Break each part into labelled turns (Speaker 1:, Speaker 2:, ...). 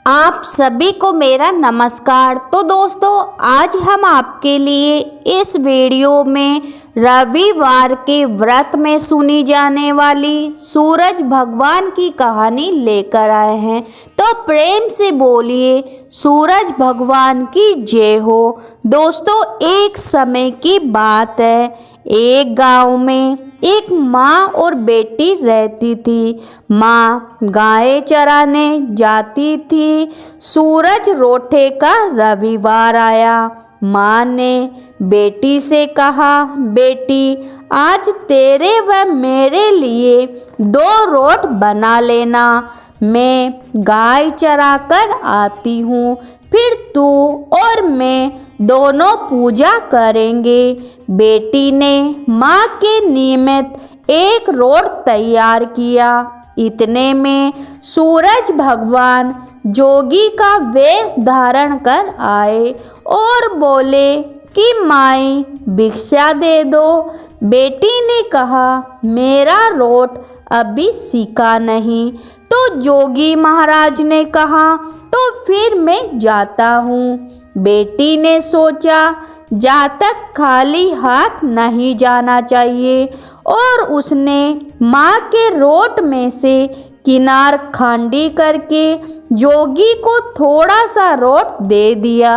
Speaker 1: आप सभी को मेरा नमस्कार। तो दोस्तों, आज हम आपके लिए इस वीडियो में रविवार के व्रत में सुनी जाने वाली सूरज भगवान की कहानी लेकर आए हैं। तो प्रेम से बोलिए सूरज भगवान की जय हो। दोस्तों, एक समय की बात है, एक गांव में एक माँ और बेटी रहती थी। माँ गाय चराने जाती थी। सूरज रोटे का रविवार आया। माँ ने बेटी से कहा, बेटी आज तेरे व मेरे लिए 2 रोट बना लेना। मैं गाय चरा कर आती हूँ, फिर तू और मैं दोनों पूजा करेंगे। बेटी ने माँ के निमित्त 1 रोट तैयार किया। इतने में सूरज भगवान जोगी का वेश धारण कर आए और बोले कि माई भिक्षा दे दो। बेटी ने कहा, मेरा रोट अभी सीखा नहीं। तो जोगी महाराज ने कहा, तो फिर मैं जाता हूँ। बेटी ने सोचा, जा तक खाली हाथ नहीं जाना चाहिए, और उसने माँ के रोट में से किनार खांडी करके जोगी को थोड़ा सा रोट दे दिया।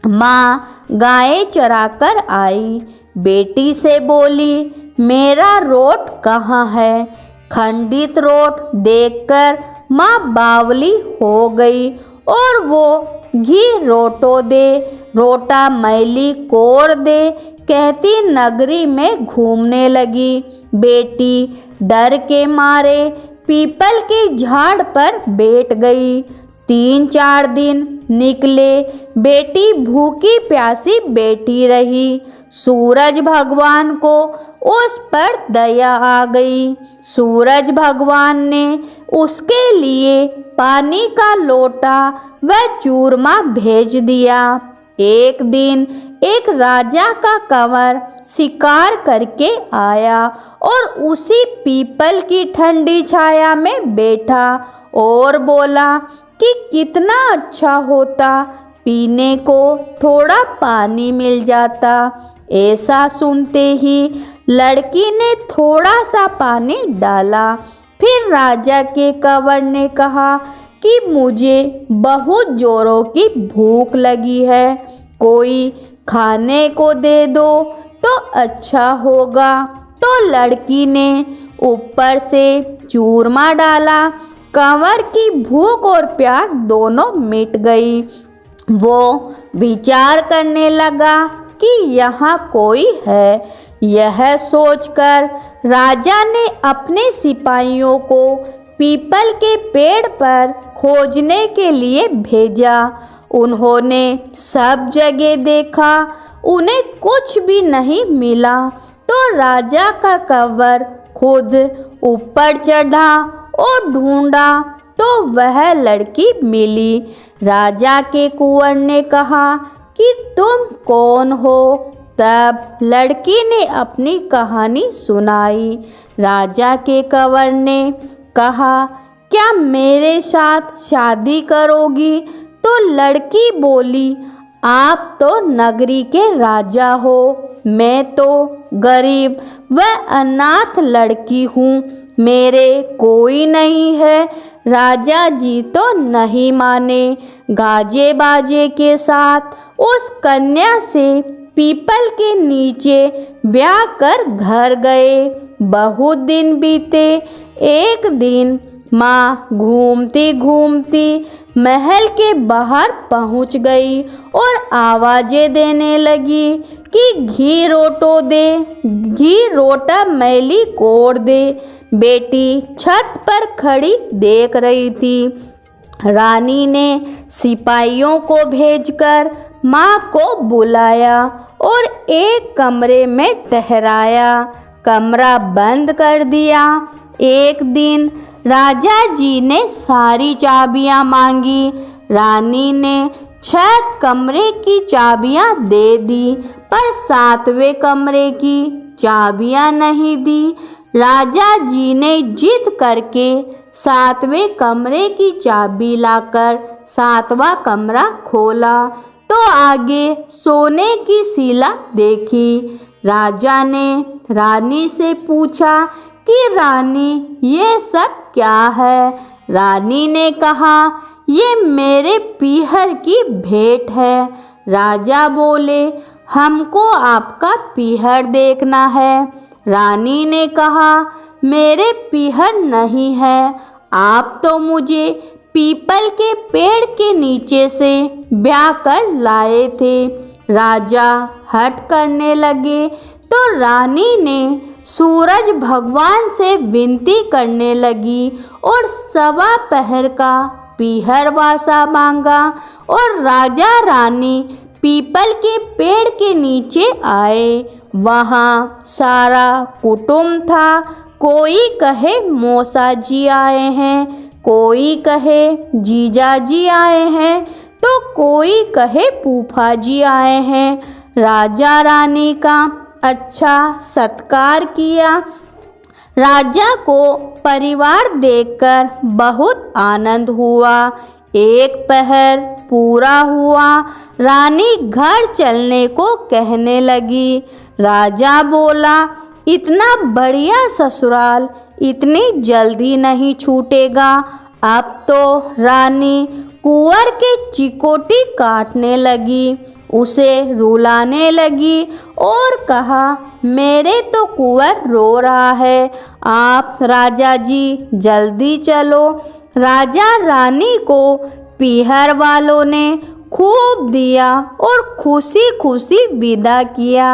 Speaker 1: माँ गाय चरा कर आई। बेटी से बोली, मेरा रोट कहाँ है? खंडित रोट देखकर माँ बावली हो गई और वो घी रोटो दे, रोटा मैली कोर दे कहती नगरी में घूमने लगी। बेटी डर के मारे पीपल के झाड़ पर बैठ गई। 3-4 दिन निकले। बेटी भूखी प्यासी बैठी रही। सूरज भगवान को उस पर दया आ गई। सूरज भगवान ने उसके लिए पानी का लोटा व चूरमा भेज दिया। एक दिन एक राजा का कंवर शिकार करके आया और उसी पीपल की ठंडी छाया में बैठा और बोला कि कितना अच्छा होता, पीने को थोड़ा पानी मिल जाता। ऐसा सुनते ही लड़की ने थोड़ा सा पानी डाला। फिर राजा के कंवर ने कहा कि मुझे बहुत जोरों की भूख लगी है, कोई खाने को दे दो तो अच्छा होगा। तो लड़की ने ऊपर से चूरमा डाला। कंवर की भूख और प्यास दोनों मिट गई। वो विचार करने लगा कि यहाँ कोई है। यह सोचकर राजा ने अपने सिपाहियों को पीपल के पेड़ पर खोजने के लिए भेजा। उन्होंने सब जगह देखा, उन्हें कुछ भी नहीं मिला। तो राजा का कंवर खुद ऊपर चढ़ा और ढूंढा तो वह लड़की मिली। राजा के कुंवर ने कहा कि तुम कौन हो? तब लड़की ने अपनी कहानी सुनाई। राजा के कंवर ने कहा, क्या मेरे साथ शादी करोगी? तो लड़की बोली, आप तो नगरी के राजा हो, मैं तो गरीब व अनाथ लड़की हूँ, मेरे कोई नहीं है। राजा जी तो नहीं माने। गाजे बाजे के साथ उस कन्या से पीपल के नीचे ब्याह कर घर गए। बहुत दिन बीते। एक दिन माँ घूमती घूमती महल के बाहर पहुँच गई और आवाज़ें देने लगी कि घी रोटो दे, घी रोटा मैली कोर दे। बेटी छत पर खड़ी देख रही थी। रानी ने सिपाहियों को भेजकर माँ को बुलाया और एक कमरे में ठहराया। कमरा बंद कर दिया। एक दिन राजा जी ने सारी चाबियां मांगी। रानी ने 6 कमरे की चाबियां दे दी, पर 7वें कमरे की चाबियां नहीं दी। राजा जी ने जिद करके सातवें कमरे की चाबी लाकर सातवां कमरा खोला तो आगे सोने की शिला देखी। राजा ने रानी से पूछा कि रानी ये सब क्या है। रानी ने कहा ये मेरे पीहर की भेंट है। राजा बोले हमको आपका पीहर देखना है। रानी ने कहा मेरे पीहर नहीं है, आप तो मुझे पीपल के पेड़ के नीचे से ब्याह कर लाए थे। राजा हट करने लगे तो रानी ने सूरज भगवान से विनती करने लगी और 1.25 पहर का पीहर वासा मांगा और राजा रानी पीपल के पेड़ के नीचे आए। वहाँ सारा कुटुंब था। कोई कहे मौसा जी आए हैं, कोई कहे जीजा जी आए हैं, तो कोई कहे फूफा जी आए हैं। राजा रानी का अच्छा सत्कार किया। राजा को परिवार देखकर बहुत आनंद हुआ। 1 पहर पूरा हुआ। रानी घर चलने को कहने लगी। राजा बोला इतना बढ़िया ससुराल इतनी जल्दी नहीं छूटेगा। अब तो रानी कुंवर के चिकोटी काटने लगी, उसे रुलाने लगी और कहा मेरे तो कुंवर रो रहा है, आप राजा जी जल्दी चलो। राजा रानी को पीहर वालों ने खूब दिया और खुशी खुशी विदा किया।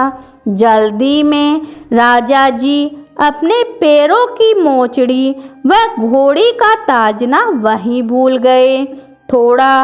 Speaker 1: जल्दी में राजा जी अपने पैरों की मोचड़ी व घोड़ी का ताजना वहीं भूल गए। थोड़ा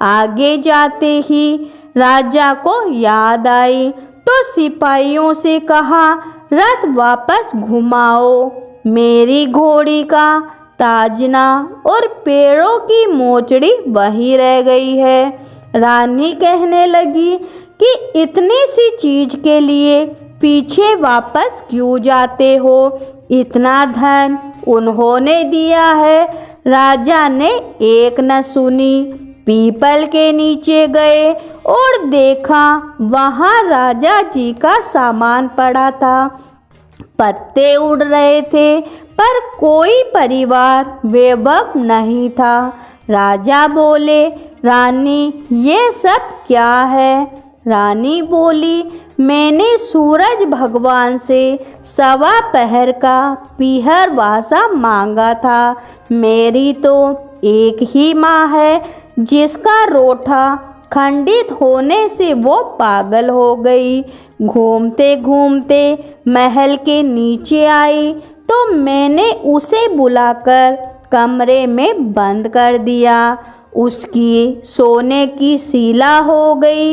Speaker 1: आगे जाते ही राजा को याद आई तो सिपाहियों से कहा रथ वापस घुमाओ, मेरी घोड़ी का ताजना और पैरों की मोचड़ी वहीं रह गई है। रानी कहने लगी कि इतनी सी चीज के लिए पीछे वापस क्यों जाते हो, इतना धन उन्होंने दिया है। राजा ने एक न सुनी। पीपल के नीचे गए और देखा वहाँ राजा जी का सामान पड़ा था। पत्ते उड़ रहे थे पर कोई परिवार वैभव नहीं था। राजा बोले रानी ये सब क्या है। रानी बोली मैंने सूरज भगवान से 1.25 पहर का पीहर वासा मांगा था। मेरी तो एक ही माँ है जिसका रोठा खंडित होने से वो पागल हो गई। घूमते घूमते महल के नीचे आई तो मैंने उसे बुलाकर कमरे में बंद कर दिया। उसकी सोने की शिला हो गई।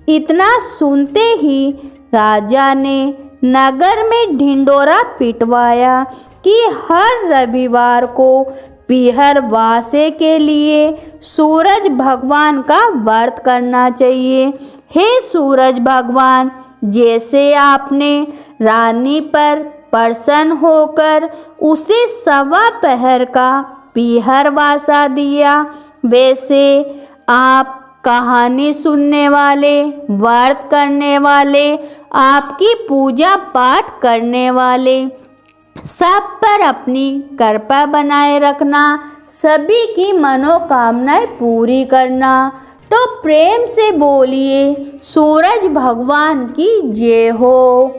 Speaker 1: इतना सुनते ही राजा ने नगर में ढिंडोरा पिटवाया कि हर रविवार को पीहर वासे के लिए सूरज भगवान का व्रत करना चाहिए। हे सूरज भगवान, जैसे आपने रानी पर प्रसन्न होकर उसे 1.25 पहर का पीहर वासा दिया, वैसे आप कहानी सुनने वाले, व्रत करने वाले, आपकी पूजा पाठ करने वाले सब पर अपनी कृपा बनाए रखना, सभी की मनोकामनाएं पूरी करना। तो प्रेम से बोलिए सूरज भगवान की जय हो।